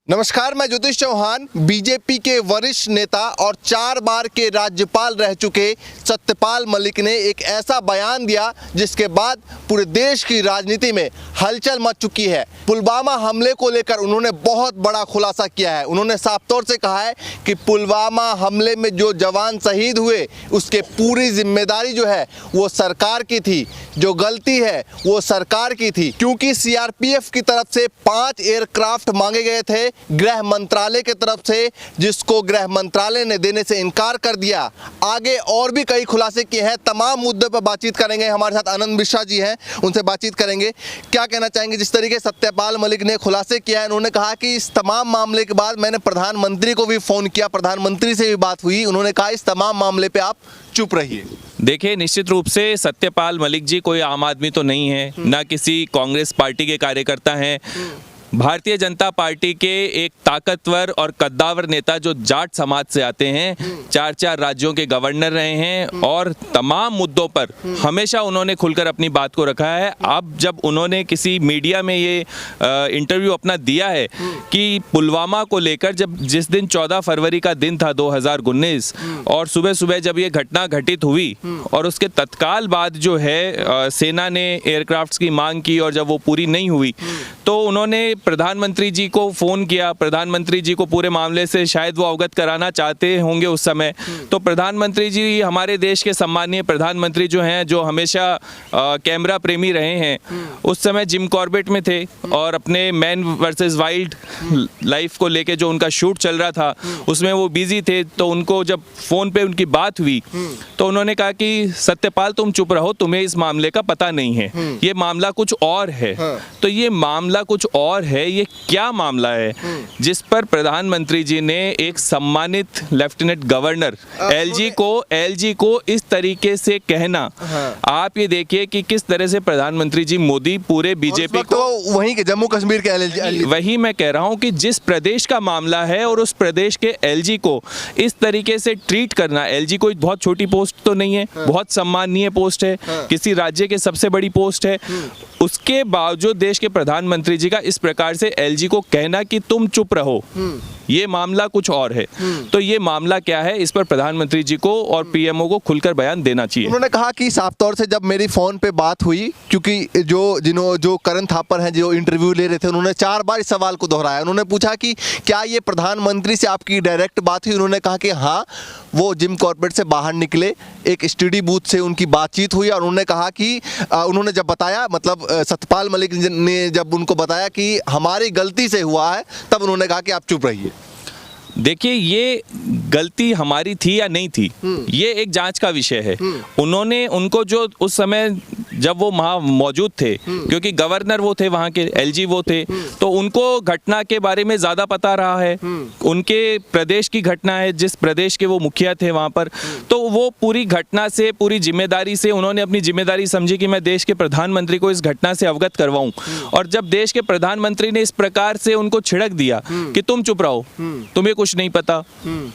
नमस्कार, मैं ज्योतिष चौहान। बीजेपी के वरिष्ठ नेता और 4 बार के राज्यपाल रह चुके सत्यपाल मलिक ने एक ऐसा बयान दिया जिसके बाद पूरे देश की राजनीति में हलचल मच चुकी है। पुलवामा हमले को लेकर उन्होंने बहुत बड़ा खुलासा किया है। उन्होंने साफ तौर से कहा है कि पुलवामा हमले में जो जवान शहीद हुए उसके पूरी जिम्मेदारी जो है वो सरकार की थी, जो गलती है वो सरकार की थी, क्योंकि सीआरपीएफ की तरफ से 5 एयरक्राफ्ट मांगे गए थे गृह मंत्रालय की तरफ से, जिसको गृह मंत्रालय ने देने से इनकार कर दिया। आगे और भी कई खुलासे किए हैं। तमाम मुद्दों पर बातचीत करेंगे। हमारे साथ आनंद मिश्रा जी हैं, उनसे बातचीत करेंगे। क्या कहना चाहेंगे जिस तरीके सत्यपाल मलिक ने खुलासे किया है? उन्होंने कहा कि इस तमाम मामले के बाद मैंने प्रधानमंत्री को भी फोन किया, प्रधानमंत्री से भी बात हुई। उन्होंने कहा इस तमाम मामले पे आप चुप रहिए। देखिए, निश्चित रूप से सत्यपाल मलिक जी कोई आम आदमी तो नहीं है, ना किसी कांग्रेस पार्टी के कार्यकर्ता हैं। भारतीय जनता पार्टी के एक ताकतवर और कद्दावर नेता जो जाट समाज से आते हैं, 4 राज्यों के गवर्नर रहे हैं और तमाम मुद्दों पर हमेशा उन्होंने खुलकर अपनी बात को रखा है। अब जब उन्होंने किसी मीडिया में ये इंटरव्यू अपना दिया है कि पुलवामा को लेकर, जब जिस दिन 14 फरवरी का दिन था 2019 और सुबह सुबह जब ये घटना घटित हुई और उसके तत्काल बाद जो है सेना ने एयरक्राफ्ट्स की मांग की और जब वो पूरी नहीं हुई तो उन्होंने प्रधानमंत्री जी को फ़ोन किया। प्रधानमंत्री जी को पूरे मामले से शायद वो अवगत कराना चाहते होंगे उस समय। तो प्रधानमंत्री जी, हमारे देश के सम्मानीय प्रधानमंत्री जो हैं, जो हमेशा कैमरा प्रेमी रहे हैं, उस समय जिम कॉर्बेट में थे और अपने मैन वर्सेस वाइल्ड लाइफ को लेके जो उनका शूट चल रहा था उसमें वो बिजी थे। तो उनको जब फ़ोन पे उनकी बात हुई तो उन्होंने कहा कि सत्यपाल तुम चुप रहो, तुम्हें इस मामले का पता नहीं है, ये मामला कुछ और है। तो ये मामला कुछ और है। ये क्या मामला है जिस पर प्रधानमंत्री जी ने एक सम्मानित लेफ्टिनेंट गवर्नर एलजी को इस तरीके से कहना, आप ये देखिए कि किस तरह से प्रधानमंत्री जी मोदी पूरे बीजेपी को, तो वहीं के जम्मू कश्मीर के वही मैं कह रहा हूं कि जिस प्रदेश का मामला है और उस प्रदेश के एलजी को इस तरीके से ट्रीट करना। एलजी कोई बहुत छोटी पोस्ट तो नहीं है, बहुत सम्माननीय पोस्ट है, किसी राज्य के सबसे बड़ी पोस्ट है। उसके बावजूद देश के प्रधानमंत्री जी का इस प्रकार से एलजी को कहना कि तुम चुप रहो, ये मामला कुछ और है। तो ये मामला क्या है, इस पर प्रधानमंत्री जी को और पीएमओ को खुलकर बयान देना चाहिए। उन्होंने कहा कि साफ तौर से जब मेरी फोन पे बात हुई, क्योंकि जो करण थापर हैं जो इंटरव्यू ले रहे थे, उन्होंने 4 बार इस सवाल को दोहराया। उन्होंने पूछा कि क्या ये प्रधानमंत्री से आपकी डायरेक्ट बात हुई? उन्होंने कहा कि हाँ, वो जिम कॉर्बेट से बाहर निकले, एक स्टडी बूथ से उनकी बातचीत हुई और उन्होंने कहा कि उन्होंने जब बताया, मतलब सत्यपाल मलिक ने जब उनको बताया कि हमारी गलती से हुआ है, तब उन्होंने कहा कि आप चुप रहिए। देखिए, ये गलती हमारी थी या नहीं थी, ये एक जांच का विषय है। उनको जो उस समय जब वो वहाँ मौजूद थे, क्योंकि गवर्नर वो थे वहाँ के, एलजी वो थे, तो उनको घटना के बारे में ज़्यादा पता रहा है। उनके प्रदेश की घटना है, जिस प्रदेश के वो मुखिया थे वहाँ पर, तो वो पूरी घटना से, पूरी जिम्मेदारी से उन्होंने अपनी जिम्मेदारी समझी कि मैं देश के प्रधानमंत्री को इस घटना से अवगत करवाऊँ। और जब देश के प्रधानमंत्री ने इस प्रकार से उनको छिड़क दिया कि तुम चुप रहो, तुम्हें कुछ नहीं पता,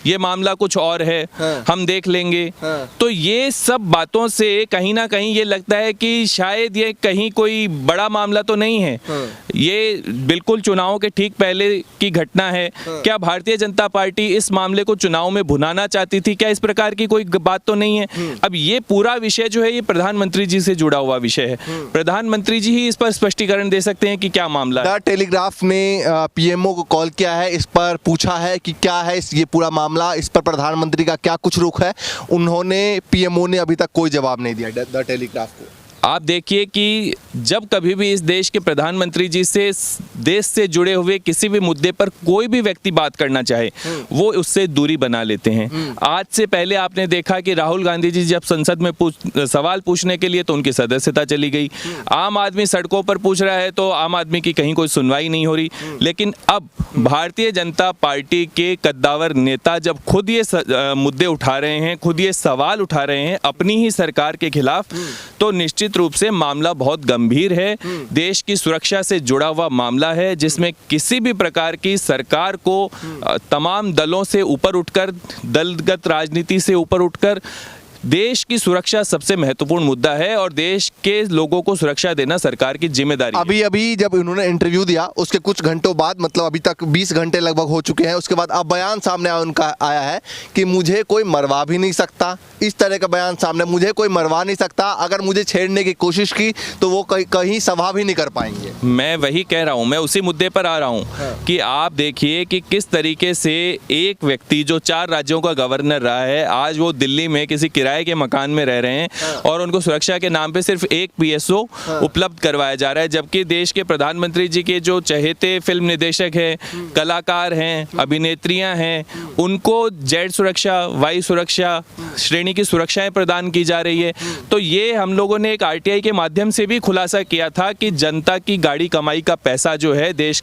ये मामला कुछ और है, हम देख लेंगे, तो ये सब बातों से कहीं ना कहीं ये लगता है कि शायद ये कहीं कोई बड़ा मामला तो नहीं है। ये बिल्कुल चुनावों के ठीक पहले की घटना है। क्या भारतीय जनता पार्टी इस मामले को चुनाव में भुनाना चाहती थी? क्या इस प्रकार की कोई बात तो नहीं है? अब ये पूरा विषय जो है ये प्रधानमंत्री जी से जुड़ा हुआ विषय है। प्रधानमंत्री जी ही इस पर स्पष्टीकरण दे सकते हैं कि क्या मामला है। द टेलीग्राफ ने पीएमओ को कॉल किया है, इस पर पूछा है कि क्या है ये पूरा मामला, इस पर प्रधानमंत्री का क्या कुछ रुख है। उन्होंने, पीएमओ ने अभी तक कोई जवाब नहीं दिया द टेलीग्राफ को। आप देखिए कि जब कभी भी इस देश के प्रधानमंत्री जी से, देश से जुड़े हुए किसी भी मुद्दे पर कोई भी व्यक्ति बात करना चाहे, वो उससे दूरी बना लेते हैं। आज से पहले आपने देखा कि राहुल गांधी जी जब संसद में सवाल पूछने के लिए तो उनकी सदस्यता चली गई। आम आदमी सड़कों पर पूछ रहा है तो आम आदमी की कहीं कोई सुनवाई नहीं हो रही। लेकिन अब भारतीय जनता पार्टी के कद्दावर नेता जब खुद ये मुद्दे उठा रहे हैं, खुद ये सवाल उठा रहे हैं अपनी ही सरकार के खिलाफ, तो निश्चित रूप से मामला बहुत गंभीर है। देश की सुरक्षा से जुड़ा हुआ मामला है, जिसमें किसी भी प्रकार की सरकार को तमाम दलों से ऊपर उठकर, दलगत राजनीति से ऊपर उठकर देश की सुरक्षा सबसे महत्वपूर्ण मुद्दा है और देश के लोगों को सुरक्षा देना सरकार की जिम्मेदारी है। अभी अभी जब उन्होंने इंटरव्यू दिया उसके कुछ घंटों बाद, मतलब अभी तक 20 घंटे लगभग हो चुके हैं, उसके बाद अब बयान सामने उनका आया है कि मुझे कोई मरवा भी नहीं सकता। इस तरह का बयान सामने, मुझे कोई मरवा नहीं सकता, अगर मुझे छेड़ने की कोशिश की तो वो कहीं सभा भी नहीं कर पाएंगे। मैं वही कह रहा हूँ, मैं उसी मुद्दे पर आ रहा हूँ कि आप देखिए कि किस तरीके से एक व्यक्ति जो 4 राज्यों का गवर्नर रहा है, आज वो दिल्ली में किसी किराए के मकान में रह रहे हैं और उनको सुरक्षा के नाम पे सिर्फ एक पीएसओ उपलब्ध करवाया जा रहा है, जबकि देश के प्रधानमंत्री जी के जो चहेते फिल्म निदेशक हैं, कलाकार हैं, अभिनेत्रियां हैं, उनको जेड सुरक्षा, वायु सुरक्षा श्रेणी की सुरक्षाएं प्रदान की जा रही है। तो ये हम लोगों ने एक आरटीआई के माध्यम से भी खुलासा किया था कि जनता की गाड़ी कमाई का पैसा जो है देश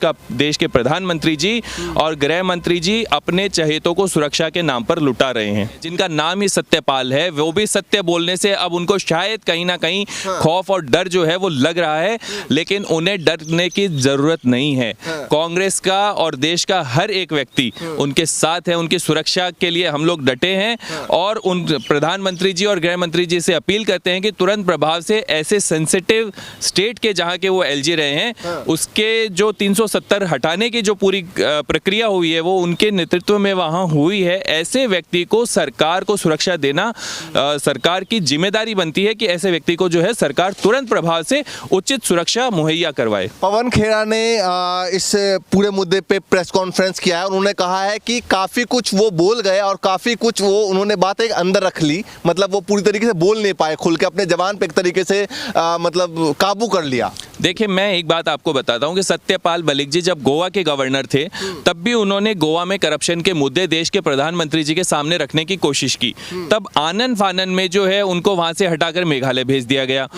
के प्रधानमंत्री जी और गृह मंत्री जी अपने चहेतों को सुरक्षा के नाम पर लुटा रहे हैं, जिनका नाम ही सत्यपाल है। वो भी सत्य बोलने से अब उनको शायद कहीं ना कहीं खौफ और डर जो है वो लग रहा है, लेकिन उन्हें डरने की जरूरत नहीं है। कांग्रेस का और देश का हर एक व्यक्ति उनके साथ है, उनकी सुरक्षा के लिए हम लोग डटे हैं और उन प्रधानमंत्री जी और गृह मंत्री जी से अपील करते हैं कि तुरंत प्रभाव से ऐसे सेंसिटिव स्टेट के जहां के वो एलजी रहे हैं उसके जो 370 हटाने की जो पूरी प्रक्रिया हुई है वो उनके नेतृत्व में वहां हुई है। ऐसे व्यक्ति को सरकार को सुरक्षा देना सरकार की जिम्मेदारी बनती है कि ऐसे व्यक्ति को जो है सरकार तुरंत प्रभाव से उचित सुरक्षा मुहैया करवाए। पवन खेड़ा ने इस पूरे मुद्दे पे प्रेस कॉन्फ्रेंस किया है। उन्होंने कहा है कि काफ़ी कुछ वो बोल गए और काफ़ी कुछ वो उन्होंने बातें अंदर रख ली, मतलब वो पूरी तरीके से बोल नहीं पाए, खुल के अपने जबान पे एक तरीके से मतलब काबू कर लिया। देखिए, मैं एक बात आपको बताता हूं कि सत्यपाल मलिक जी जब गोवा के गवर्नर थे तब भी उन्होंने गोवा में करप्शन के मुद्दे देश के प्रधानमंत्री जी के सामने रखने की कोशिश की। तब आनन फानन में जो है उनको वहां से हटाकर मेघालय भेज दिया गया।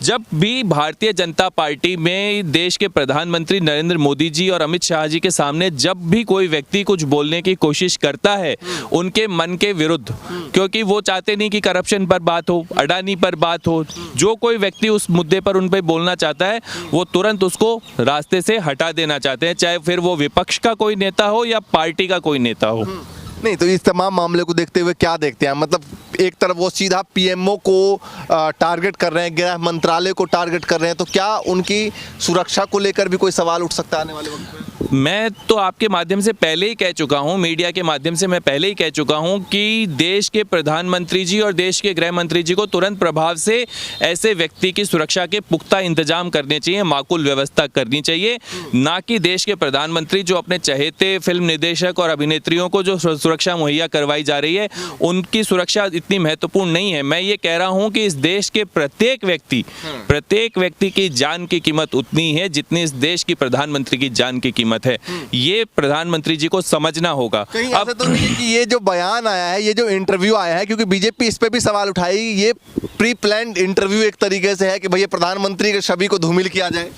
जब भी भारतीय जनता पार्टी में देश के प्रधानमंत्री नरेंद्र मोदी जी और अमित शाह जी के सामने जब भी कोई व्यक्ति कुछ बोलने की कोशिश करता है उनके मन के विरुद्ध, क्योंकि वो चाहते नहीं कि करप्शन पर बात हो, अडानी पर बात हो, जो कोई व्यक्ति उस मुद्दे पर उन पर बोलना चाहता है वो तुरंत उसको रास्ते से हटा देना चाहते हैं, चाहे फिर वो विपक्ष का कोई नेता हो या पार्टी का कोई नेता हो। नहीं तो इस तमाम मामले को देखते हुए क्या देखते हैं, मतलब एक तरफ वो सीधा पीएमओ को टारगेट कर रहे हैं, गृह मंत्रालय को टारगेट कर रहे हैं, तो क्या उनकी सुरक्षा को लेकर भी कोई सवाल उठ सकता है आने वाले वक्त में? मैं तो आपके माध्यम से पहले ही कह चुका हूं, मीडिया के माध्यम से मैं पहले ही कह चुका हूं कि देश के प्रधानमंत्री जी और देश के गृह मंत्री जी को तुरंत प्रभाव से ऐसे व्यक्ति की सुरक्षा के पुख्ता इंतजाम करने चाहिए, माकूल व्यवस्था करनी चाहिए, ना कि देश के प्रधानमंत्री जो अपने चहेते फिल्म निदेशक और अभिनेत्रियों को जो सुरक्षा मुहैया करवाई जा रही है उनकी सुरक्षा इतनी महत्वपूर्ण नहीं है। मैं ये कह रहा हूँ कि इस देश के प्रत्येक व्यक्ति की जान की कीमत उतनी है जितनी इस देश की प्रधानमंत्री की जान की कीमत है। ये प्रधानमंत्री जी को समझना होगा। कहीं ऐसा तो नहीं कि ये जो बयान आया है, ये जो इंटरव्यू आया है, क्योंकि बीजेपी इस पे भी सवाल उठाई, ये प्री प्लान्ड इंटरव्यू एक तरीके से है कि भैया प्रधानमंत्री के छवि को धूमिल किया जाए।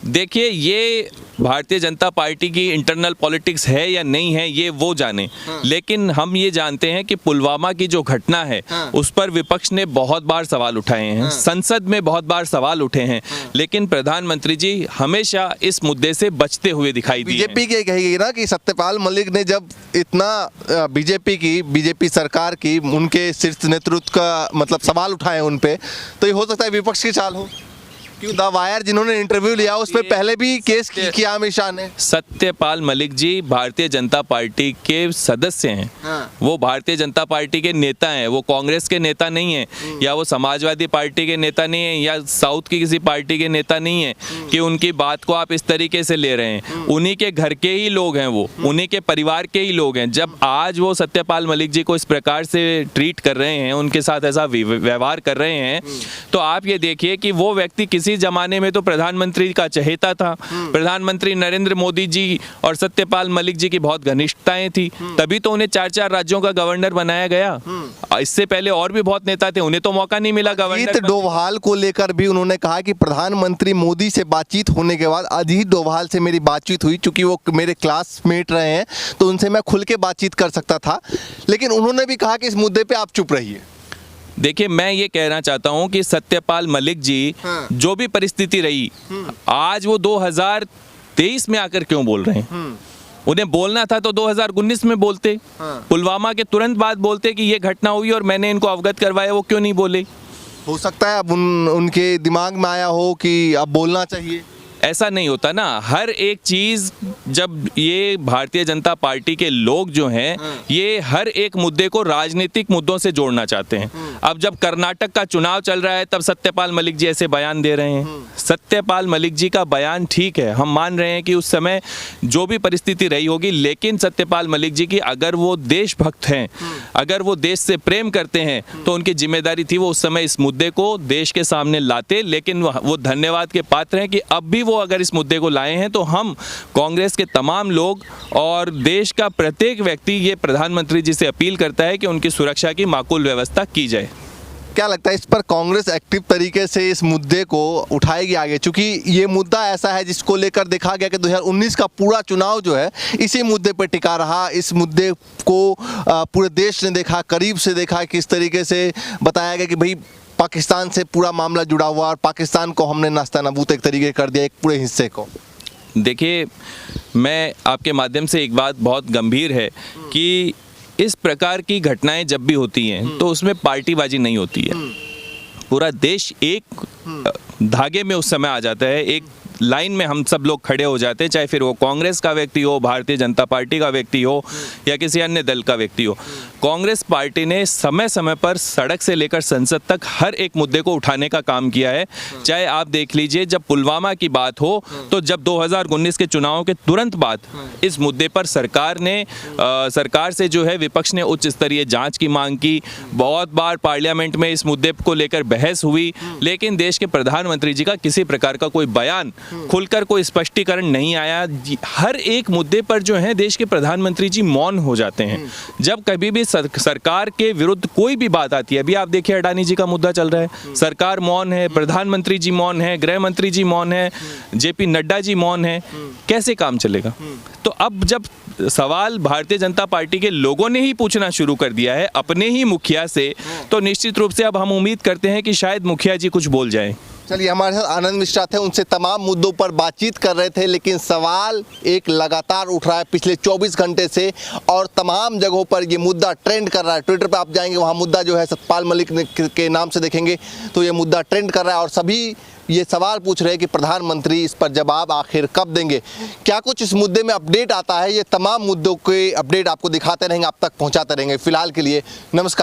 देखिए, ये भारतीय जनता पार्टी की इंटरनल पॉलिटिक्स है या नहीं है ये वो जाने, लेकिन हम ये जानते हैं कि पुलवामा की जो घटना है उस पर विपक्ष ने बहुत बार सवाल उठाए हैं, संसद में बहुत बार सवाल उठे हैं, लेकिन प्रधानमंत्री जी हमेशा इस मुद्दे से बचते हुए दिखाई दिए। बीजेपी की कही ना कि सत्यपाल मलिक ने जब इतना बीजेपी सरकार की उनके शीर्ष नेतृत्व का मतलब सवाल उठाए उन पे, तो ये हो सकता है विपक्ष की चाल हो। क्यों द वायर जिन्होंने इंटरव्यू लिया उस पर पहले भी केस किया अमित शाह ने। सत्यपाल मलिक जी भारतीय जनता पार्टी के सदस्य हैं, वो भारतीय जनता पार्टी के नेता हैं, वो कांग्रेस के नेता नहीं है या वो समाजवादी पार्टी के नेता नहीं है या साउथ की किसी पार्टी के नेता नहीं है कि उनकी बात को आप इस तरीके से ले रहे हैं। उन्हीं के घर के ही लोग हैं, वो उन्हीं के परिवार के ही लोग हैं। जब आज वो सत्यपाल मलिक जी को इस प्रकार से ट्रीट कर रहे हैं, उनके साथ ऐसा व्यवहार कर रहे हैं, तो आप ये देखिए कि वो व्यक्ति किसी जमाने में तो प्रधानमंत्री का चहेता था, प्रधानमंत्री नरेंद्र मोदी जी और सत्यपाल मलिक जी की बहुत घनिष्ठताएं थी, तभी तो उन्हें 4 राज्यों का गवर्नर बनाया गया। इससे पहले और भी बहुत नेता थे, उन्हें तो मौका नहीं मिला गवर्नर। डोभाल को लेकर भी उन्होंने कहा कि प्रधानमंत्री मोदी से बातचीत होने के बाद अजीत डोभाल से मेरी बातचीत हुई, चूंकि वो मेरे क्लासमेट रहे हैं तो उनसे मैं खुल के बातचीत कर सकता था, लेकिन उन्होंने भी कहा कि इस मुद्दे पे आप चुप रहिए। देखिए, मैं ये कहना चाहता हूं कि सत्यपाल मलिक जी जो भी परिस्थिति रही, आज वो 2023 में आकर क्यों बोल रहे हैं? उन्हें बोलना था तो 2019 में बोलते, पुलवामा के तुरंत बाद बोलते कि ये घटना हुई और मैंने इनको अवगत करवाया, वो क्यों नहीं बोले? हो सकता है अब उनके दिमाग में आया हो कि अब बोलना चाहिए। ऐसा नहीं होता ना, हर एक चीज़ जब ये भारतीय जनता पार्टी के लोग जो हैं ये हर एक मुद्दे को राजनीतिक मुद्दों से जोड़ना चाहते हैं। अब जब कर्नाटक का चुनाव चल रहा है तब सत्यपाल मलिक जी ऐसे बयान दे रहे हैं। सत्यपाल मलिक जी का बयान ठीक है, हम मान रहे हैं कि उस समय जो भी परिस्थिति रही होगी, लेकिन सत्यपाल मलिक जी की अगर वो देशभक्त हैं, अगर वो देश से प्रेम करते हैं तो उनकी जिम्मेदारी थी वो उस समय इस मुद्दे को देश के सामने लाते। लेकिन वो धन्यवाद के पात्र हैं कि अब भी वो अगर इस मुद्दे को लाए हैं, तो हम कांग्रेस के तमाम लोग और देश का प्रत्येक व्यक्ति ये प्रधानमंत्री जी से अपील करता है कि उनकी सुरक्षा की माकूल व्यवस्था की जाए। क्या लगता है इस पर कांग्रेस एक्टिव तरीके से इस मुद्दे को उठाएगी आगे? क्योंकि ये मुद्दा ऐसा है जिसको लेकर देखा गया कि 2019 का पूरा चुनाव जो है इसी मुद्दे पर टिका रहा। इस मुद्दे को पूरे देश ने देखा, करीब से देखा, किस तरीके से बताया गया कि भाई पाकिस्तान से पूरा मामला जुड़ा हुआ और पाकिस्तान को हमने नास्तानाबूद एक तरीके कर दिया, एक पूरे हिस्से को। देखिए, मैं आपके माध्यम से एक बात बहुत गंभीर है कि इस प्रकार की घटनाएं जब भी होती हैं तो उसमें पार्टीबाजी नहीं होती है। पूरा देश एक धागे में उस समय आ जाता है, एक लाइन में हम सब लोग खड़े हो जाते हैं, चाहे फिर वो कांग्रेस का व्यक्ति हो, भारतीय जनता पार्टी का व्यक्ति हो या किसी अन्य दल का व्यक्ति हो। कांग्रेस पार्टी ने समय समय पर सड़क से लेकर संसद तक हर एक मुद्दे को उठाने का काम किया है। चाहे आप देख लीजिए, जब पुलवामा की बात हो तो जब 2019 के चुनावों के तुरंत बाद इस मुद्दे पर सरकार से जो है विपक्ष ने उच्च स्तरीय जांच की मांग की। बहुत बार पार्लियामेंट में इस मुद्दे को लेकर बहस हुई, लेकिन देश के प्रधानमंत्री जी का किसी प्रकार का कोई बयान, खुलकर कोई स्पष्टीकरण नहीं आया। हर एक मुद्दे पर जो है देश के प्रधानमंत्री जी मौन हो जाते हैं। जब कभी भी सरकार के विरुद्ध कोई भी बात आती है, अभी आप देखिए अडानी जी का मुद्दा चल रहा है, सरकार मौन है, प्रधानमंत्री जी मौन है, गृह मंत्री जी मौन है, जेपी नड्डा जी मौन है, कैसे काम चलेगा? तो अब जब सवाल भारतीय जनता पार्टी के लोगों ने ही पूछना शुरू कर दिया है अपने ही मुखिया से, तो निश्चित रूप से अब हम उम्मीद करते हैं कि शायद मुखिया जी कुछ बोल जाएं। चलिए, हमारे साथ आनंद मिश्रा थे, उनसे तमाम मुद्दों पर बातचीत कर रहे थे, लेकिन सवाल एक लगातार उठ रहा है पिछले 24 घंटे से और तमाम जगहों पर ये मुद्दा ट्रेंड कर रहा है। ट्विटर पर आप जाएंगे, वहाँ मुद्दा जो है सत्यपाल मलिक के नाम से देखेंगे तो ये मुद्दा ट्रेंड कर रहा है और सभी ये सवाल पूछ रहे हैं कि प्रधानमंत्री इस पर जवाब आखिर कब देंगे। क्या कुछ इस मुद्दे में अपडेट आता है, ये तमाम मुद्दों के अपडेट आपको दिखाते रहेंगे, आप तक पहुँचाते रहेंगे। फिलहाल के लिए नमस्कार।